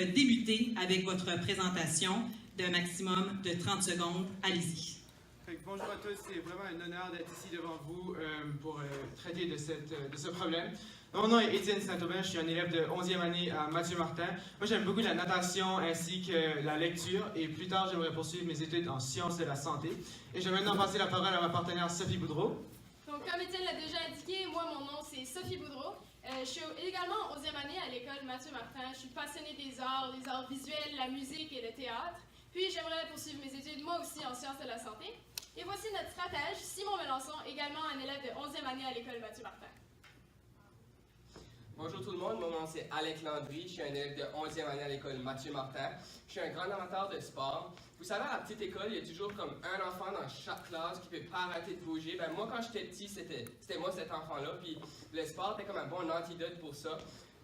débuter avec votre présentation d'un maximum de 30 secondes. Allez-y. Bonjour à tous, c'est vraiment un honneur d'être ici devant vous pour traiter de ce problème. Mon nom est Étienne Saint-Aubin, je suis un élève de 11e année à Mathieu Martin. Moi, j'aime beaucoup la natation ainsi que la lecture et plus tard, j'aimerais poursuivre mes études en sciences de la santé. Et je vais maintenant passer la parole à ma partenaire Sophie Boudreau. Donc, comme Étienne l'a déjà indiqué, moi, mon nom, c'est Sophie Boudreau. Je suis également en 11e année à l'école Mathieu Martin. Je suis passionnée des arts visuels, la musique et le théâtre. Puis, j'aimerais poursuivre mes études, moi aussi, en sciences de la santé. Et voici notre stratège, Simon Melançon, également un élève de 11e année à l'école Mathieu Martin. Bonjour tout le monde, mon nom c'est Alec Landry, je suis un élève de 11e année à l'école Mathieu Martin. Je suis un grand amateur de sport. Vous savez, à la petite école, il y a toujours comme un enfant dans chaque classe qui ne peut pas arrêter de bouger. Ben, moi, quand j'étais petit, c'était moi cet enfant-là, puis le sport était comme un bon antidote pour ça.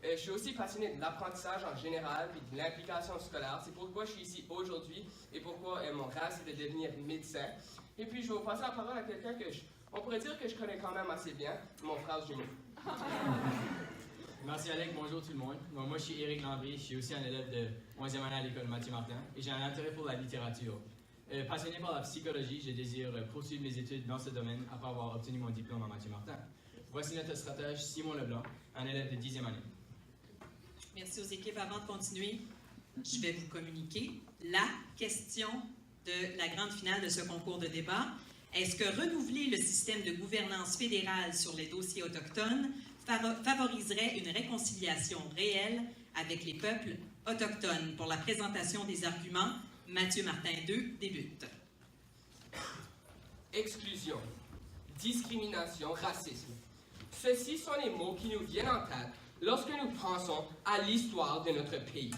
Je suis aussi passionné de l'apprentissage en général, puis de l'implication scolaire. C'est pourquoi je suis ici aujourd'hui et pourquoi mon rêve, c'est de devenir médecin. Et puis, je vais vous passer la parole à quelqu'un on pourrait dire que je connais quand même assez bien, mon frère jumeau. Merci Alec, bonjour tout le monde. Moi je suis Éric Landry, je suis aussi un élève de 11e année à l'école Mathieu Martin et j'ai un intérêt pour la littérature. Passionné par la psychologie, je désire poursuivre mes études dans ce domaine après avoir obtenu mon diplôme à Mathieu Martin. Voici notre stratège Simon Leblanc, un élève de 10e année. Merci aux équipes. Avant de continuer, je vais vous communiquer la question de la grande finale de ce concours de débat. Est-ce que renouveler le système de gouvernance fédérale sur les dossiers autochtones favoriserait une réconciliation réelle avec les peuples autochtones? Pour la présentation des arguments, Mathieu Martin 2 débute. Exclusion, discrimination, racisme. Ceux-ci sont les mots qui nous viennent en tête lorsque nous pensons à l'histoire de notre pays.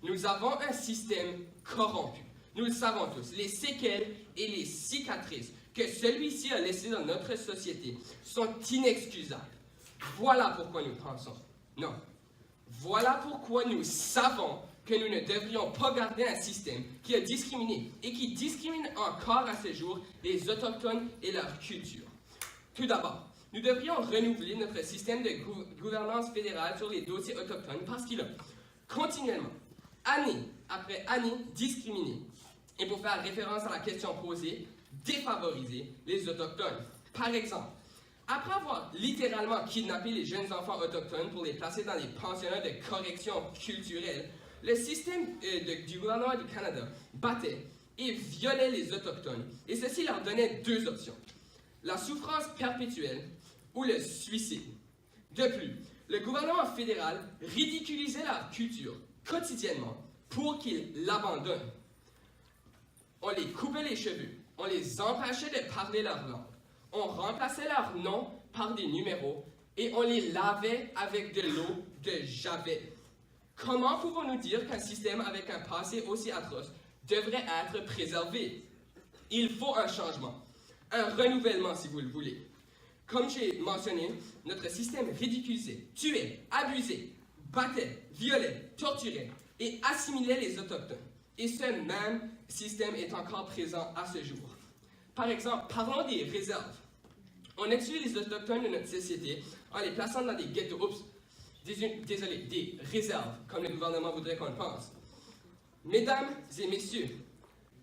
Nous avons un système corrompu. Nous le savons tous, les séquelles et les cicatrices que celui-ci a laissées dans notre société sont inexcusables. Voilà pourquoi nous pensons. Non. Voilà pourquoi nous savons que nous ne devrions pas garder un système qui a discriminé et qui discrimine encore à ce jour les Autochtones et leur culture. Tout d'abord, nous devrions renouveler notre système de gouvernance fédérale sur les dossiers autochtones parce qu'il a continuellement, année après année, discriminé. Et pour faire référence à la question posée, défavoriser les Autochtones. Par exemple, après avoir littéralement kidnappé les jeunes enfants autochtones pour les placer dans les pensionnats de correction culturelle, le système du gouvernement du Canada battait et violait les Autochtones. Et ceci leur donnait deux options, la souffrance perpétuelle ou le suicide. De plus, le gouvernement fédéral ridiculisait leur culture quotidiennement pour qu'ils l'abandonnent. On les coupait les cheveux, on les empêchait de parler leur langue. On remplaçait leurs noms par des numéros et on les lavait avec de l'eau de Javel. Comment pouvons-nous dire qu'un système avec un passé aussi atroce devrait être préservé? Il faut un changement, un renouvellement si vous le voulez. Comme j'ai mentionné, notre système ridiculisait, tuait, abusait, battait, violait, torturait et assimilait les Autochtones. Et ce même système est encore présent à ce jour. Par exemple, parlons des réserves. On exclut les Autochtones de notre société en les plaçant dans des ghettos, des réserves, comme le gouvernement voudrait qu'on le pense. Mesdames et messieurs,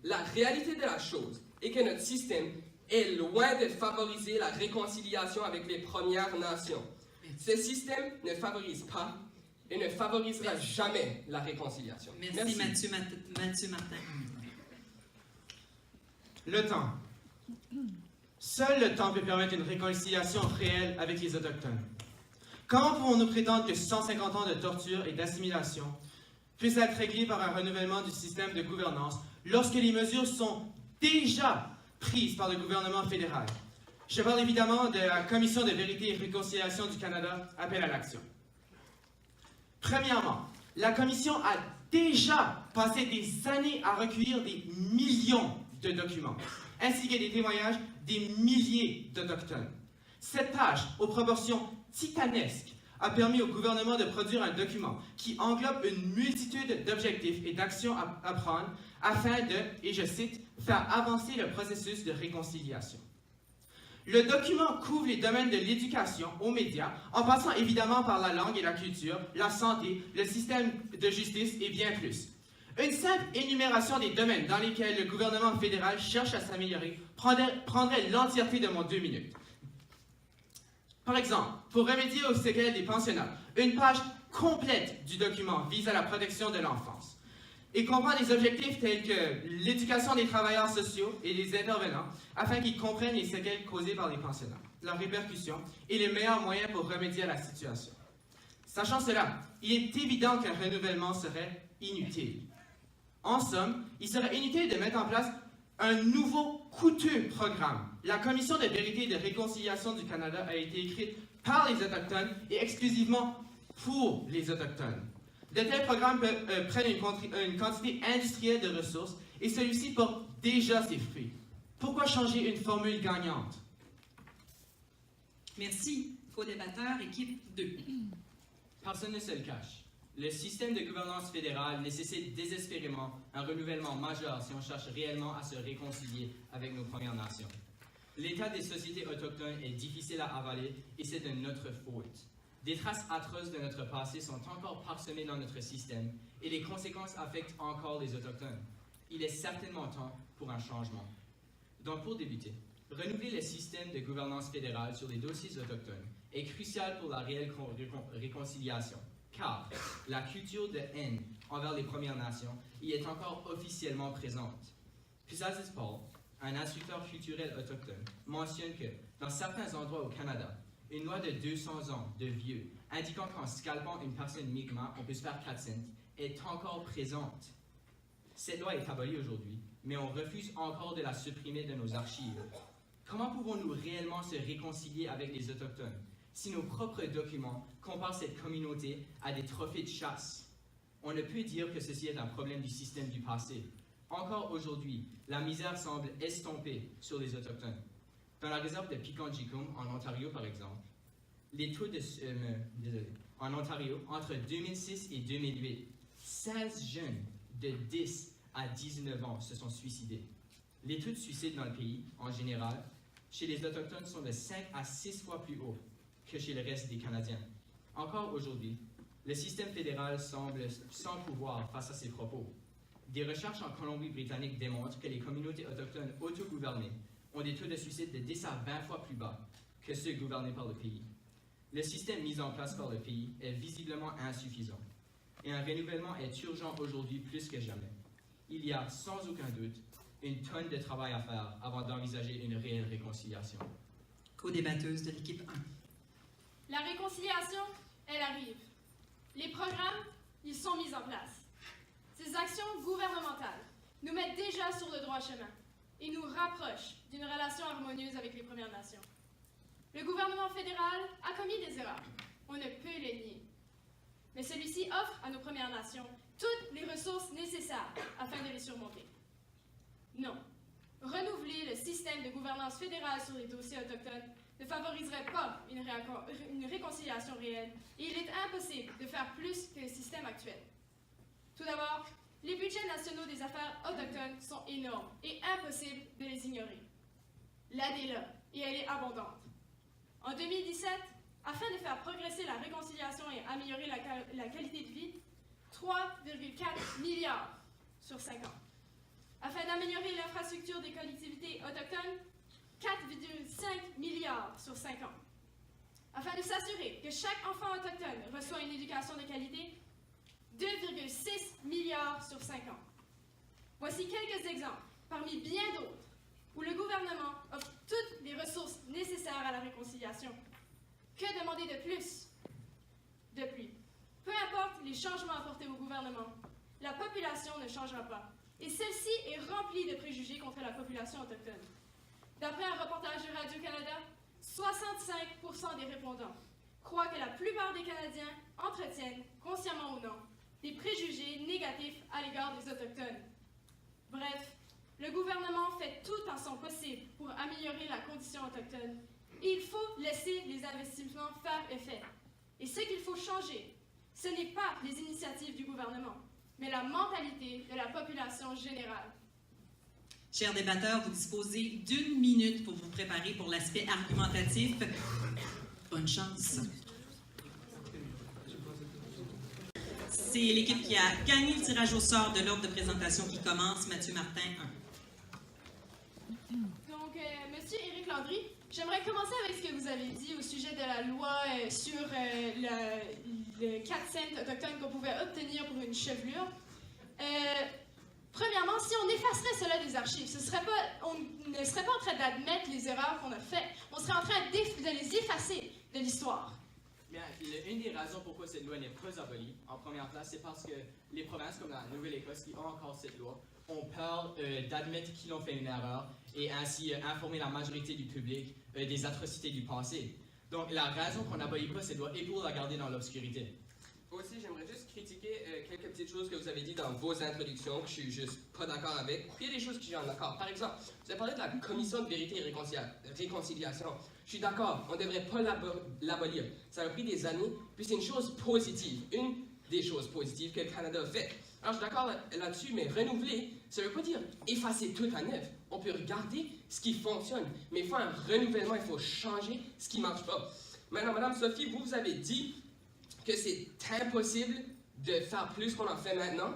la réalité de la chose est que notre système est loin de favoriser la réconciliation avec les Premières Nations. Ce système ne favorise pas et ne favorisera jamais la réconciliation. Merci. Mathieu Martin. Le temps. Seul le temps peut permettre une réconciliation réelle avec les Autochtones. Comment pouvons-nous prétendre que 150 ans de torture et d'assimilation puissent être réglés par un renouvellement du système de gouvernance lorsque les mesures sont déjà prises par le gouvernement fédéral? Je parle évidemment de la Commission de vérité et réconciliation du Canada, appel à l'action. Premièrement, la Commission a déjà passé des années à recueillir des millions de documents, ainsi que des témoignages des milliers d'Autochtones. Cette tâche, aux proportions titanesques, a permis au gouvernement de produire un document qui englobe une multitude d'objectifs et d'actions à prendre afin de, et je cite, faire avancer le processus de réconciliation. Le document couvre les domaines de l'éducation aux médias, en passant évidemment par la langue et la culture, la santé, le système de justice et bien plus. Une simple énumération des domaines dans lesquels le gouvernement fédéral cherche à s'améliorer prendrait l'entièreté de mon 2 minutes. Par exemple, pour remédier aux séquelles des pensionnats, une page complète du document vise à la protection de l'enfance et comprend des objectifs tels que l'éducation des travailleurs sociaux et des intervenants afin qu'ils comprennent les séquelles causées par les pensionnats, leurs répercussions et les meilleurs moyens pour remédier à la situation. Sachant cela, il est évident qu'un renouvellement serait inutile. En somme, il serait inutile de mettre en place un nouveau coûteux programme. La Commission de vérité et de réconciliation du Canada a été écrite par les Autochtones et exclusivement pour les Autochtones. De tels programmes prennent une quantité industrielle de ressources et celui-ci porte déjà ses fruits. Pourquoi changer une formule gagnante? Merci. Co-débatteur, équipe 2. Personne ne se le cache. Le système de gouvernance fédérale nécessite désespérément un renouvellement majeur si on cherche réellement à se réconcilier avec nos Premières Nations. L'état des sociétés autochtones est difficile à avaler et c'est de notre faute. Des traces atroces de notre passé sont encore parsemées dans notre système et les conséquences affectent encore les Autochtones. Il est certainement temps pour un changement. Donc pour débuter, renouveler le système de gouvernance fédérale sur les dossiers autochtones est crucial pour la réelle réconciliation, car la culture de haine envers les Premières Nations y est encore officiellement présente. Pisasis Paul, un instructeur culturel autochtone, mentionne que, dans certains endroits au Canada, une loi de 200 ans de vieux, indiquant qu'en scalpant une personne Mi'kmaq, on peut se faire 4 cents, est encore présente. Cette loi est abolie aujourd'hui, mais on refuse encore de la supprimer de nos archives. Comment pouvons-nous réellement se réconcilier avec les Autochtones si nos propres documents comparent cette communauté à des trophées de chasse? On ne peut dire que ceci est un problème du système du passé. Encore aujourd'hui, la misère semble estompée sur les Autochtones. Dans la réserve de Pikangikum, en Ontario par exemple, les taux de... en Ontario, entre 2006 et 2008, 16 jeunes de 10 à 19 ans se sont suicidés. Les taux de suicide dans le pays, en général, chez les Autochtones sont de 5 à 6 fois plus hauts que chez le reste des Canadiens. Encore aujourd'hui, le système fédéral semble sans pouvoir face à ces propos. Des recherches en Colombie-Britannique démontrent que les communautés autochtones autogouvernées ont des taux de suicide de 10 à 20 fois plus bas que ceux gouvernés par le pays. Le système mis en place par le pays est visiblement insuffisant et un renouvellement est urgent aujourd'hui plus que jamais. Il y a sans aucun doute une tonne de travail à faire avant d'envisager une réelle réconciliation. Co-débatteuse de l'équipe 1. La réconciliation, elle arrive. Les programmes, ils sont mis en place. Ces actions gouvernementales nous mettent déjà sur le droit chemin et nous rapprochent d'une relation harmonieuse avec les Premières Nations. Le gouvernement fédéral a commis des erreurs, on ne peut les nier. Mais celui-ci offre à nos Premières Nations toutes les ressources nécessaires afin de les surmonter. Non, renouveler le système de gouvernance fédérale sur les dossiers autochtones ne favoriserait pas une réconciliation réelle et il est impossible de faire plus que le système actuel. Tout d'abord, les budgets nationaux des affaires autochtones sont énormes et impossible de les ignorer. L'aide est là et elle est abondante. En 2017, afin de faire progresser la réconciliation et améliorer la qualité de vie, 3,4 milliards sur 5 ans. Afin d'améliorer l'infrastructure des collectivités autochtones, 4,5 milliards sur 5 ans. Afin de s'assurer que chaque enfant autochtone reçoit une éducation de qualité, 2,6 milliards sur 5 ans. Voici quelques exemples, parmi bien d'autres, où le gouvernement offre toutes les ressources nécessaires à la réconciliation. Que demander de plus? Depuis, peu importe les changements apportés au gouvernement, la population ne changera pas. Et celle-ci est remplie de préjugés contre la population autochtone. D'après un reportage de Radio-Canada, 65% des répondants croient que la plupart des Canadiens entretiennent, consciemment ou non, des préjugés négatifs à l'égard des Autochtones. Bref, le gouvernement fait tout en son possible pour améliorer la condition autochtone. Et il faut laisser les investissements faire effet. Et ce qu'il faut changer, ce n'est pas les initiatives du gouvernement, mais la mentalité de la population générale. Chers débatteurs, vous disposez d'1 minute pour vous préparer pour l'aspect argumentatif. Bonne chance. C'est l'équipe qui a gagné le tirage au sort de l'ordre de présentation qui commence. Mathieu Martin, 1. Donc, Monsieur Éric Landry, j'aimerais commencer avec ce que vous avez dit au sujet de la loi sur le 4 cents autochtones qu'on pouvait obtenir pour une chevelure. Premièrement, si on effacerait cela des archives, on ne serait pas en train d'admettre les erreurs qu'on a faites, on serait en train de les effacer de l'histoire. Bien, une des raisons pourquoi cette loi n'est pas abolie, en première place, c'est parce que les provinces comme la Nouvelle-Écosse qui ont encore cette loi ont peur d'admettre qu'ils ont fait une erreur et ainsi informer la majorité du public des atrocités du passé. Donc la raison qu'on n'abolit pas cette loi est pour la garder dans l'obscurité. Aussi, j'aimerais juste critiquer quelques petites choses que vous avez dit dans vos introductions que je suis juste pas d'accord avec. Puis il y a des choses que je suis en accord. Par exemple, vous avez parlé de la commission de vérité et réconciliation. Je suis d'accord, on ne devrait pas l'abolir. Ça a pris des années, puis c'est une chose positive, une des choses positives que le Canada a fait. Alors je suis d'accord là-dessus, mais renouveler, ça ne veut pas dire effacer tout à neuf. On peut regarder ce qui fonctionne, mais il faut un renouvellement, il faut changer ce qui ne marche pas. Maintenant, Madame Sophie, vous avez dit que c'est impossible de faire plus qu'on en fait maintenant.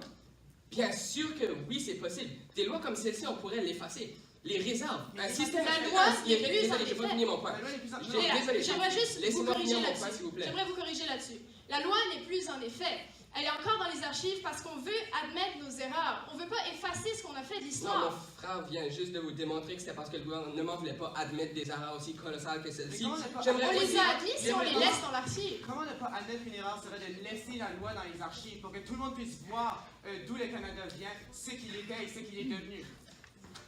Bien sûr que oui, c'est possible. Des lois comme celle-ci, on pourrait l'effacer. Les réserves, un système... La loi n'est plus en Désolé, je vais pas finir mon point. Désolé, J'aimerais juste laissez-moi vous corriger finir mon point, là-dessus. s'il vous plaît. J'aimerais vous corriger là-dessus. La loi n'est plus en effet. Elle est encore dans les archives parce qu'on veut admettre nos erreurs. On ne veut pas effacer ce qu'on a fait de Non, l'histoire. mon frère vient juste de vous démontrer que c'était parce que le gouvernement ne voulait pas admettre des erreurs aussi colossales que celle-ci. Mais comment ne pas- J'aimerais On les aussi- a admis si on les j'aimerais- laisse dans l'archive. Comment ne pas admettre une erreur serait de laisser la loi dans les archives pour que tout le monde puisse voir d'où le Canada vient, ce qu'il était et ce qu'il est devenu.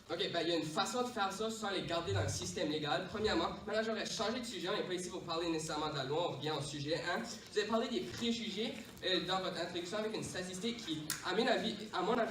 OK, ben il y a une façon de faire ça sans les garder dans le système légal. Premièrement, maintenant j'aurais changé de sujet, on n'est pas ici pour parler nécessairement de la loi, on revient au sujet 1. Vous avez parlé des préjugés dans votre introduction avec une statistique qui, à mon avis,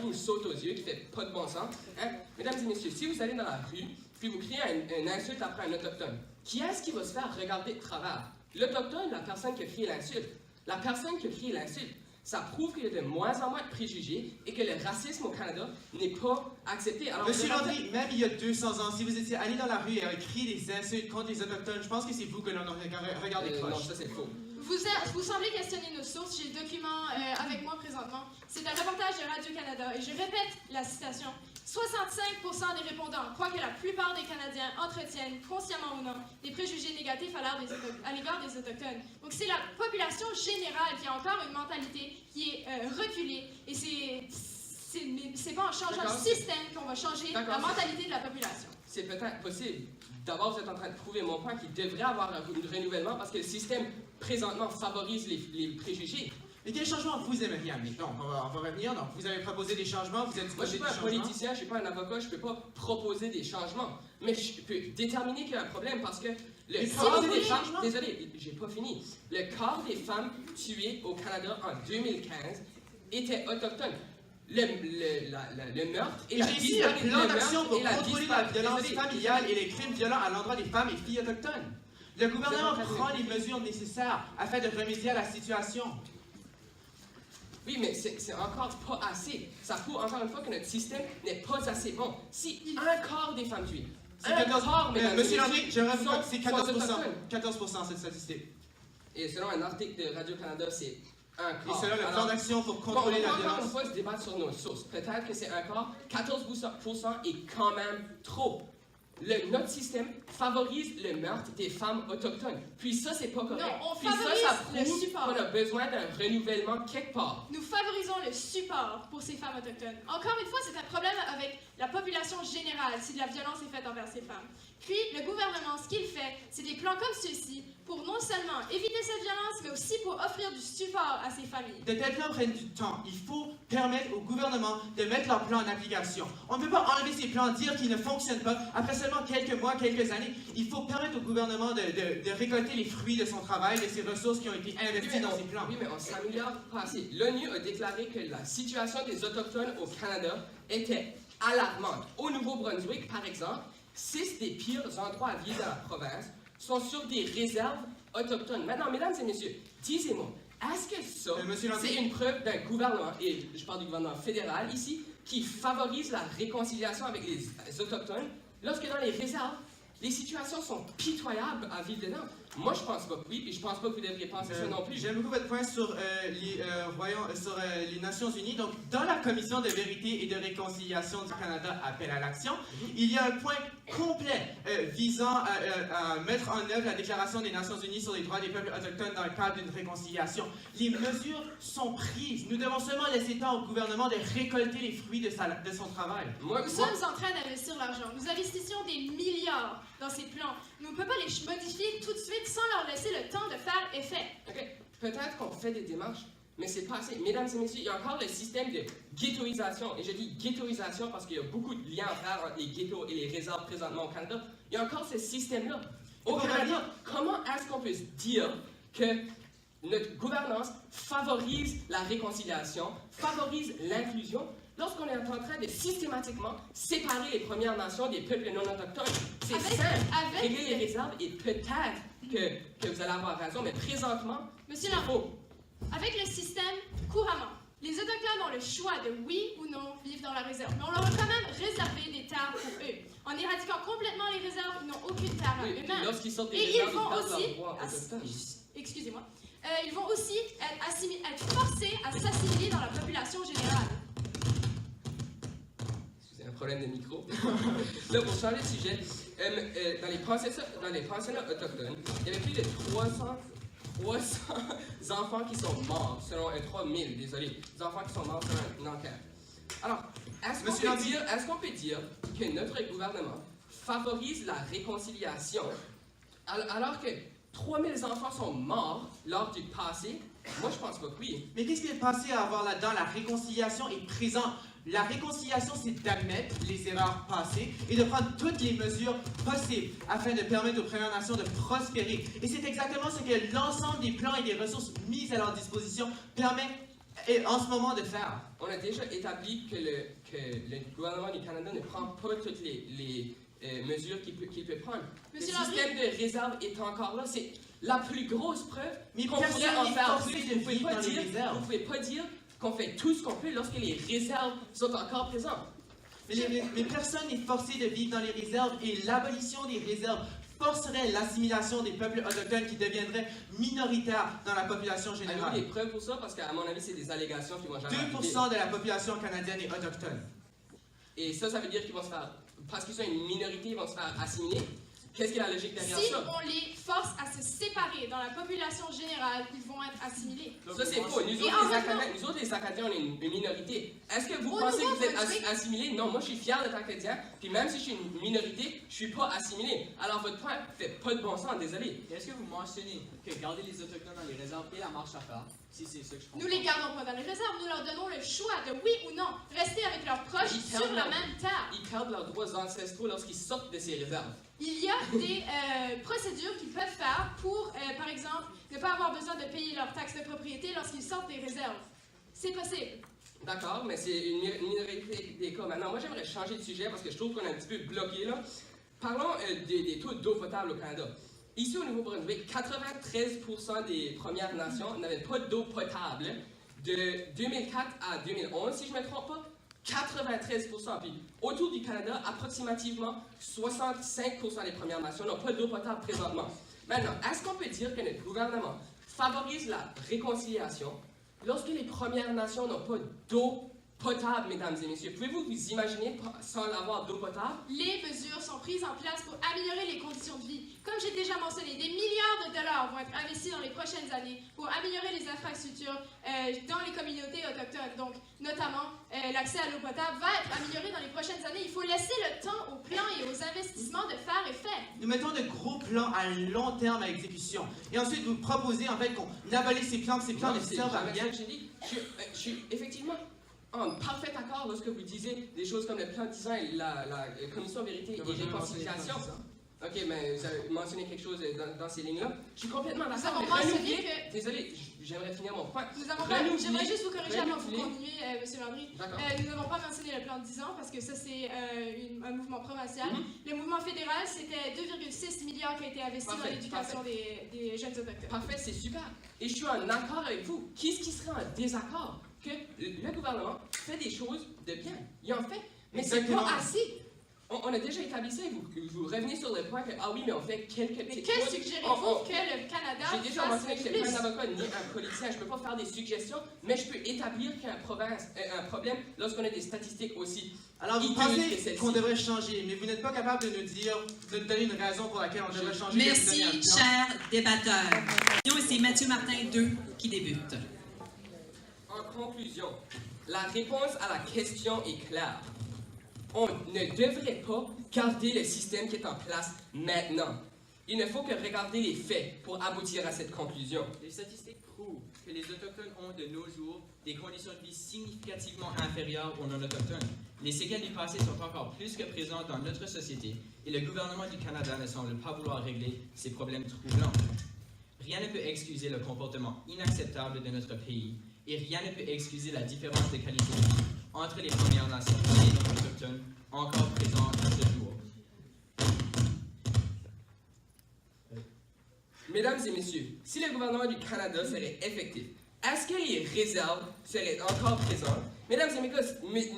nous saute aux yeux, qui fait pas de bon sens. Hein? Mesdames et messieurs, si vous allez dans la rue, puis vous criez une insulte après un autochtone, qui est-ce qui va se faire regarder de travers? L'autochtone, la personne qui a crié l'insulte. La personne qui a crié l'insulte. Ça prouve qu'il y a de moins en moins de préjugés et que le racisme au Canada n'est pas accepté. Alors, Monsieur Landry, même il y a 200 ans, si vous étiez allé dans la rue et avez crié des insultes contre les Autochtones, je pense que c'est vous que l'on aurait regardé non, croche. ça c'est faux. Vous semblez questionner nos sources. J'ai le document avec moi présentement. C'est un reportage de Radio-Canada et je répète la citation. 65% des répondants croient que la plupart des Canadiens entretiennent, consciemment ou non, des préjugés négatifs à l'égard des Autochtones. Donc c'est la population générale qui a encore une mentalité qui est reculée et c'est pas en changeant le système qu'on va changer la mentalité de la population. C'est peut-être possible. D'abord, vous êtes en train de prouver mon point qu'il devrait avoir un renouvellement parce que le système présentement favorise les préjugés. Et quel changement vous aimeriez amener? Non, on va revenir. Donc, vous avez proposé des changements, vous êtes Moi, je disposé ne suis des pas un changements. politicien, je ne suis pas un avocat, je ne peux pas proposer des changements. Mais je peux déterminer qu'il y a un problème parce que le quart des femmes... Désolé, j'ai pas fini. Le quart des femmes tuées au Canada en 2015 étaient autochtones. Le meurtre et la J'ai ici un plan d'action pour disparition... contrôler la violence familiale et les crimes violents à l'endroit des femmes et filles autochtones. Le gouvernement prend les mesures nécessaires afin de remédier à la situation. Oui, mais c'est encore pas assez. Ça prouve encore une fois que notre système n'est pas assez bon. Si un quart des femmes tuées, C'est un 14 quart, mesdames et Monsieur messieurs, Landry, j'aimerais vous dire que c'est sont 14%. autochtones. 14% cette statistique. Et selon un article de Radio-Canada, c'est un Et quart. selon le plan Alors, d'action pour bon, contrôler on la va encore une violence. fois se débattre sur nos sources. Peut-être que c'est un quart. 14% est quand même trop. Notre système favorise le meurtre des femmes autochtones. Puis ça, c'est pas correct. Non, on Puis ça favorise le prouve support. qu'on a besoin d'un renouvellement quelque part. Nous favorisons le support pour ces femmes autochtones. Encore une fois, c'est un problème avec la population générale si de la violence est faite envers ces femmes. Puis, le gouvernement, ce qu'il fait, c'est des plans comme ceux-ci pour non seulement éviter cette violence, mais aussi pour offrir du support à ces familles. De tels plans prennent du temps. Il faut permettre au gouvernement de mettre leurs plans en application. On ne peut pas enlever ces plans, dire qu'ils ne fonctionnent pas après seulement quelques mois, quelques années. Il faut permettre au gouvernement de récolter les fruits de son travail, de ses ressources qui ont été investies dans ces plans. Oui, mais on s'améliore pas assez. L'ONU a déclaré que la situation des Autochtones au Canada était alarmante. Au Nouveau-Brunswick, par exemple, 6 des pires endroits à vivre dans la province sont sur des réserves autochtones. Maintenant, mesdames et messieurs, disez-moi, est-ce que ça, Monsieur Landry. c'est une preuve d'un gouvernement, et je parle du gouvernement fédéral ici, qui favorise la réconciliation avec les Autochtones, lorsque dans les réserves, les situations sont pitoyables à vivre dedans. Moi, je pense pas que oui, et je pense pas que vous devriez penser ça non plus. J'aime beaucoup votre point sur, les Nations Unies. Donc, dans la Commission de vérité et de réconciliation du Canada, appel à l'action, il y a un point complet visant à mettre en œuvre la Déclaration des Nations Unies sur les droits des peuples autochtones dans le cadre d'une réconciliation. Les mesures sont prises. Nous devons seulement laisser temps au gouvernement de récolter les fruits de son travail. Nous sommes en train d'investir l'argent. Nous investissions des milliards dans ces plans. Nous ne pouvons pas les modifier tout de suite sans leur laisser le temps de faire effet. OK. Peut-être qu'on fait des démarches, mais c'est pas assez. Mesdames et messieurs, il y a encore le système de ghettoisation. Et je dis ghettoisation parce qu'il y a beaucoup de liens à faire entre les ghettos et les réserves présentement au Canada. Il y a encore ce système-là. Au Canada, comment est-ce qu'on peut se dire que notre gouvernance favorise la réconciliation, favorise l'inclusion, lorsqu'on est en train de systématiquement séparer les Premières Nations des peuples non autochtones? C'est simple. Régler les réserves et peut-être que vous allez avoir raison, mais présentement, Monsieur Lambeau, avec le système couramment, les Autochtones ont le choix de oui ou non vivre dans la réserve. Mais on leur a quand même réservé des terres pour eux. En éradiquant complètement les réserves, ils n'ont aucune terre à eux-mêmes. Lorsqu'ils sortent des Et réserves, ils vont perdent aussi... leurs droits autochtones. Excusez-moi. Ils vont aussi être forcés à s'assimiler dans la population générale. C'est un problème de micro. Là, pour changer de sujet, dans les pensionnats autochtones, il y avait plus de 300 enfants qui sont morts, selon 3000, désolé, des enfants qui sont morts selon une enquête. Alors, est-ce qu'on peut dire que notre gouvernement favorise la réconciliation alors que 3000 enfants sont morts lors du passé? Moi, je pense pas que oui. Mais qu'est-ce qui est passé à avoir là-dedans? La réconciliation est présente. La réconciliation, c'est d'admettre les erreurs passées et de prendre toutes les mesures possibles afin de permettre aux Premières Nations de prospérer. Et c'est exactement ce que l'ensemble des plans et des ressources mises à leur disposition permet en ce moment de faire. On a déjà établi que le gouvernement du Canada ne prend pas toutes les mesures qu'il peut prendre. Monsieur le système de réserve est encore là. C'est la plus grosse preuve Mais qu'on pourrait en faire plus. de vivre dans les réserves. Vous ne pouvez pas dire qu'on fait tout ce qu'on peut lorsque les réserves sont encore présentes. Mais personne n'est forcé de vivre dans les réserves et l'abolition des réserves forcerait l'assimilation des peuples autochtones qui deviendraient minoritaires dans la population Avez-vous générale. des preuves pour ça? Parce qu'à mon avis, c'est des allégations qui vont jamais 2% de la population canadienne est autochtone. Et ça veut dire qu'ils vont se faire, parce qu'ils sont une minorité, ils vont se faire assimiler. Qu'est-ce qui est la logique derrière Si ça? on les force à se séparer dans la population générale, ils vont être assimilés. Ça, c'est faux. Nous autres, les Acadiens, on est une minorité. Est-ce que vous pensez que vous êtes assimilés? Non, moi, je suis fier d'être Acadien. Puis même si je suis une minorité, je suis pas assimilé. Alors, votre point fait pas de bon sens, désolé. Et est-ce que vous mentionnez que garder les Autochtones dans les réserves est la marche à faire? Si c'est ça que je comprends. Nous les gardons pas dans les réserves, nous leur donnons le choix de oui ou non rester avec leurs proches Ils sur perdent la leur- même terre. Ils perdent leurs droits ancestraux lorsqu'ils sortent de ces réserves. Il y a des procédures qu'ils peuvent faire pour, par exemple, ne pas avoir besoin de payer leurs taxes de propriété lorsqu'ils sortent des réserves. C'est possible. D'accord, mais c'est une minorité des cas. Maintenant, moi, j'aimerais changer de sujet parce que je trouve qu'on est un petit peu bloqué là. Parlons des taux d'eau potable au Canada. Ici, au Nouveau-Brunswick, 93% des Premières Nations n'avaient pas d'eau potable de 2004 à 2011, si je ne me trompe pas. 93%. Puis, autour du Canada, approximativement 65% des Premières Nations n'ont pas d'eau potable présentement. Maintenant, est-ce qu'on peut dire que notre gouvernement favorise la réconciliation lorsque les Premières Nations n'ont pas d'eau potable, mesdames et messieurs? Pouvez-vous vous imaginer sans avoir d'eau potable? Les mesures sont prises en place pour améliorer les conditions de vie. Comme j'ai déjà mentionné, des milliards de dollars vont être investis dans les prochaines années pour améliorer les infrastructures dans les communautés autochtones. Donc, notamment, l'accès à l'eau potable va être amélioré dans les prochaines années. Il faut laisser le temps aux plans et aux investissements de faire effet. Nous mettons de gros plans à long terme à exécution. Et ensuite, vous proposez en fait qu'on abolisse ces plans, que ces plans ne Non, c'est servent à jamais rien. ça que j'ai dit. Je suis effectivement en parfait accord lorsque vous disiez des choses comme le plan 10 ans et la commission vérité et réconciliation. Ok, mais vous avez mentionné quelque chose dans ces lignes-là. Je suis complètement Nous d'accord. avons mais mentionné renouveler- que... Désolé, j'aimerais finir mon point. Nous avons pas... Renouveler- J'aimerais juste vous corriger avant que vous renouveler- continuiez, M. Landry. D'accord. Nous n'avons pas mentionné le plan de 10 ans parce que ça, c'est un mouvement provincial. Le mouvement fédéral, c'était 2,6 milliards qui a été investi Parfait, dans l'éducation des jeunes autochtones. Parfait, c'est super. Et je suis en accord avec vous. Qui est-ce qui serait en désaccord? que le gouvernement fait des choses de bien. Il en fait, mais c'est Exactement. pas assez. On a déjà établi ça et vous revenez sur le point que, ah oui, mais on fait quelques Mais petites que choses. suggérez-vous que le Canada J'ai déjà fasse mentionné que je plus? suis pas un avocat ni un politicien, je ne peux pas faire des suggestions, mais je peux établir qu'il y a un problème lorsqu'on a des statistiques aussi. Alors, vous Hideuses que pensez celle-ci. qu'on devrait changer, mais vous n'êtes pas capable de nous dire, de nous donner une raison pour laquelle on devrait changer. Merci, chers débatteurs. Et c'est Mathieu Martin 2 qui débute. En conclusion, la réponse à la question est claire. On ne devrait pas garder le système qui est en place maintenant. Il ne faut que regarder les faits pour aboutir à cette conclusion. Les statistiques prouvent que les Autochtones ont de nos jours des conditions de vie significativement inférieures aux non-autochtones. Les séquelles du passé sont encore plus que présentes dans notre société et le gouvernement du Canada ne semble pas vouloir régler ces problèmes troublants. Rien ne peut excuser le comportement inacceptable de notre pays et rien ne peut excuser la différence de qualité de vie entre les Premières Nations et les non-autochtones encore présentes à ce jour. Mesdames et messieurs, si le gouvernement du Canada serait effectif, est-ce que les réserves seraient encore présentes? Mesdames et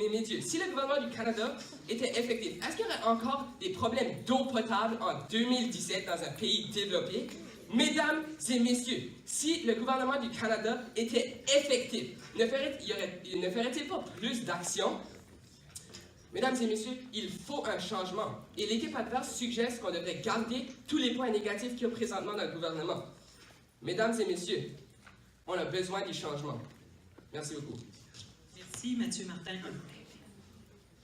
messieurs, si le gouvernement du Canada était effectif, est-ce qu'il y aurait encore des problèmes d'eau potable en 2017 dans un pays développé? Mesdames et messieurs, si le gouvernement du Canada était effectif, ne ferait-il pas plus d'actions? Mesdames et messieurs, il faut un changement. Et l'équipe adverse suggère qu'on devrait garder tous les points négatifs qu'il y a présentement dans le gouvernement. Mesdames et messieurs, on a besoin du changement. Merci beaucoup. Merci, Mathieu Martin.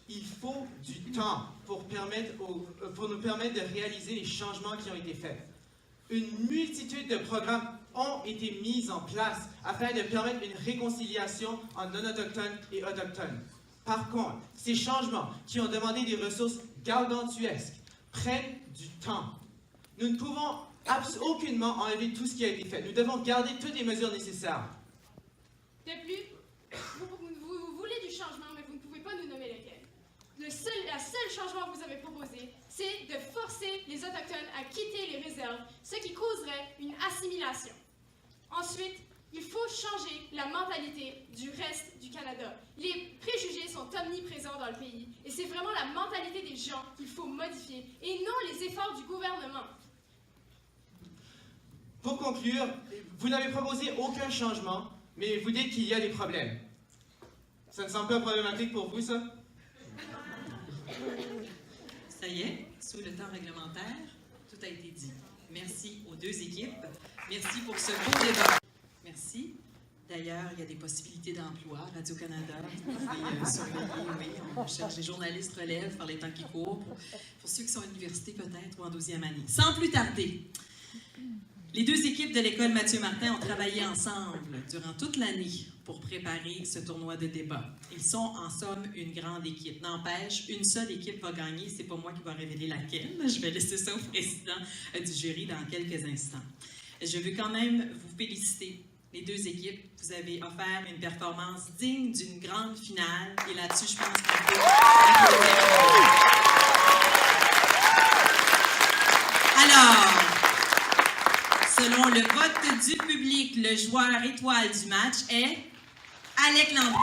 Il faut du temps pour nous permettre de réaliser les changements qui ont été faits. Une multitude de programmes ont été mis en place afin de permettre une réconciliation entre non-autochtones et autochtones. Par contre, ces changements qui ont demandé des ressources gargantuesques prennent du temps. Nous ne pouvons aucunement enlever tout ce qui a été fait. Nous devons garder toutes les mesures nécessaires. De plus, vous voulez du changement, mais vous ne pouvez pas nous nommer lequel. La seule changement que vous avez proposé, c'est de forcer les Autochtones à quitter les réserves, ce qui causerait une assimilation. Ensuite, il faut changer la mentalité du reste du Canada. Les préjugés sont omniprésents dans le pays, et c'est vraiment la mentalité des gens qu'il faut modifier, et non les efforts du gouvernement. Pour conclure, vous n'avez proposé aucun changement, mais vous dites qu'il y a des problèmes. Ça ne semble pas problématique pour vous, ça? Ça y est, sous le temps réglementaire, tout a été dit. Merci aux deux équipes. Merci pour ce beau débat. Merci. D'ailleurs, il y a des possibilités d'emploi. Radio-Canada, vous pouvez surveiller, oui, on cherche des journalistes relèves par les temps qui courent, pour ceux qui sont à l'université peut-être ou en 12e année. Sans plus tarder, les deux équipes de l'école Mathieu Martin ont travaillé ensemble durant toute l'année pour préparer ce tournoi de débat. Ils sont en somme une grande équipe. N'empêche, une seule équipe va gagner. C'est pas moi qui va révéler laquelle. Je vais laisser ça au président du jury dans quelques instants. Je veux quand même vous féliciter, les deux équipes. Vous avez offert une performance digne d'une grande finale. Et là-dessus, je pense qu'on peut applaudir. Alors, selon le vote du public, le joueur étoile du match est Alec Landry.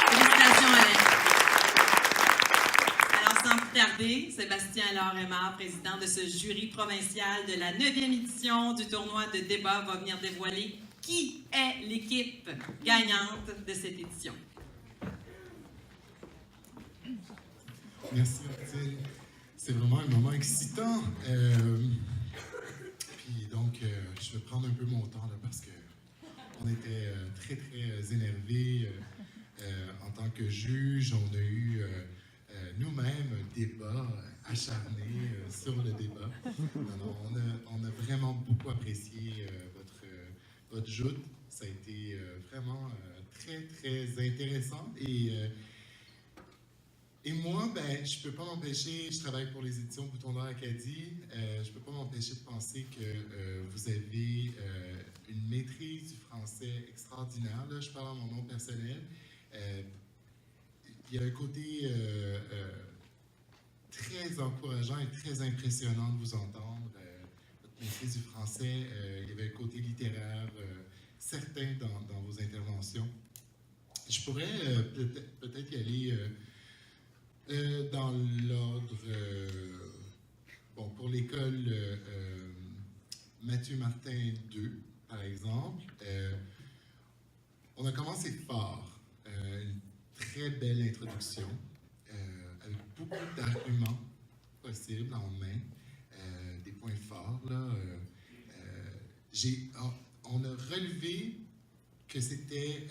Félicitations, Alec. Alors, sans plus tarder, Sébastien Laure-Aymard, président de ce jury provincial de la 9e édition du tournoi de débat, va venir dévoiler qui est l'équipe gagnante de cette édition. Merci, Martine. C'est vraiment un moment excitant. Puis donc, je vais prendre un peu mon temps là, parce qu'on était très, très énervés en tant que juge. On a eu nous-mêmes un débat acharné sur le débat. Alors, on a vraiment beaucoup apprécié votre joute. Ça a été vraiment très, très intéressant. Et moi, ben, je peux pas m'empêcher, je travaille pour les éditions Bouton d'Or Acadie, je peux pas m'empêcher de penser que vous avez une maîtrise du français extraordinaire. Là, je parle en mon nom personnel. Il y a un côté très encourageant et très impressionnant de vous entendre. Votre maîtrise du français, il y avait un côté littéraire certain dans vos interventions. Je pourrais peut-être y aller dans l'ordre... bon, pour l'école Mathieu Martin 2, par exemple, on a commencé fort. Une très belle introduction, avec beaucoup d'arguments possibles en main, des points forts. Là, on a relevé que c'était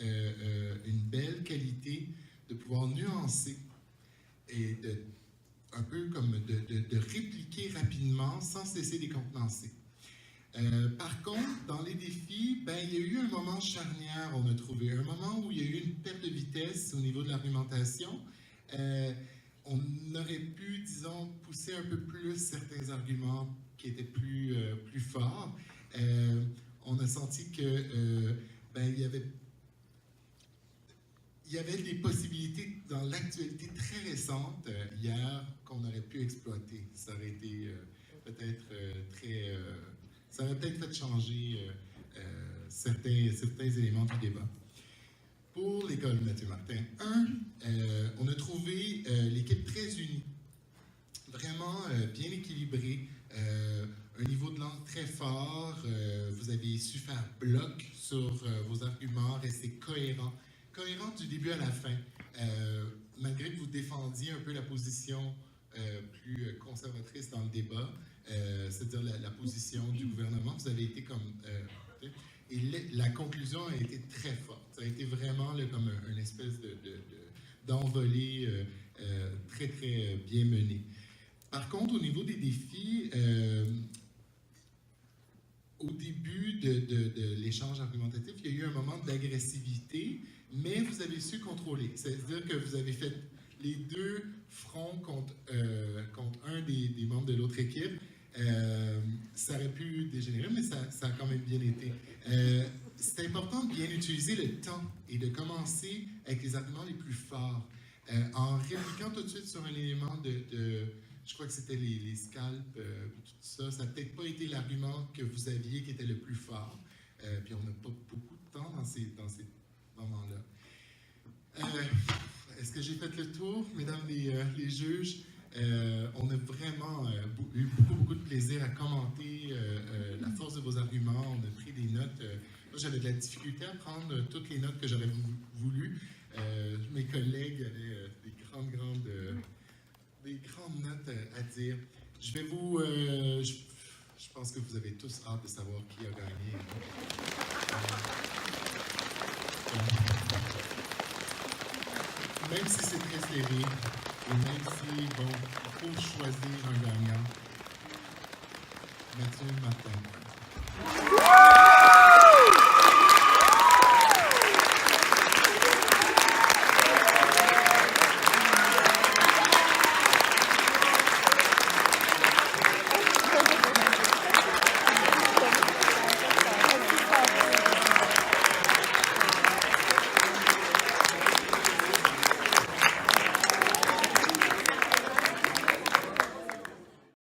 une belle qualité de pouvoir nuancer et un peu comme de répliquer rapidement sans cesser de décontenancer. Par contre, dans les défis, il y a eu un moment charnière, on a trouvé, un moment où il y a eu une perte de vitesse au niveau de l'argumentation. On aurait pu, disons, pousser un peu plus certains arguments qui étaient plus forts. On a senti que il y avait des possibilités dans l'actualité très récente hier qu'on aurait pu exploiter. Ça aurait été peut-être ça aurait peut-être fait changer certains éléments du débat. Pour l'école Mathieu Martin 1, on a trouvé l'équipe très unie, vraiment bien équilibrée, un niveau de langue très fort, vous avez su faire bloc sur vos arguments, rester cohérent du début à la fin, malgré que vous défendiez un peu la position plus conservatrice dans le débat, c'est-à-dire la position du gouvernement, vous avez été comme... et la conclusion a été très forte. Ça a été vraiment là, comme une espèce d'envolée très, très bien menée. Par contre, au niveau des défis, au début de l'échange argumentatif, il y a eu un moment d'agressivité, mais vous avez su contrôler. C'est-à-dire que vous avez fait les deux fronts contre un des membres de l'autre équipe. Ça aurait pu dégénérer, mais ça a quand même bien été. C'est important de bien utiliser le temps et de commencer avec les arguments les plus forts. En répliquant tout de suite sur un élément je crois que c'était les scalps, tout ça, ça n'a peut-être pas été l'argument que vous aviez qui était le plus fort. Puis on n'a pas beaucoup de temps dans ces moments-là. Est-ce que j'ai fait le tour, mesdames les juges? On a vraiment eu beaucoup de plaisir à commenter la force de vos arguments. On a pris des notes. Moi, j'avais de la difficulté à prendre toutes les notes que j'aurais voulu. Mes collègues avaient des grandes notes à dire. Je vais vous... je pense que vous avez tous hâte de savoir qui a gagné. Même si c'est très serré, et même si, bon, il faut choisir un gagnant, Mathieu Martin.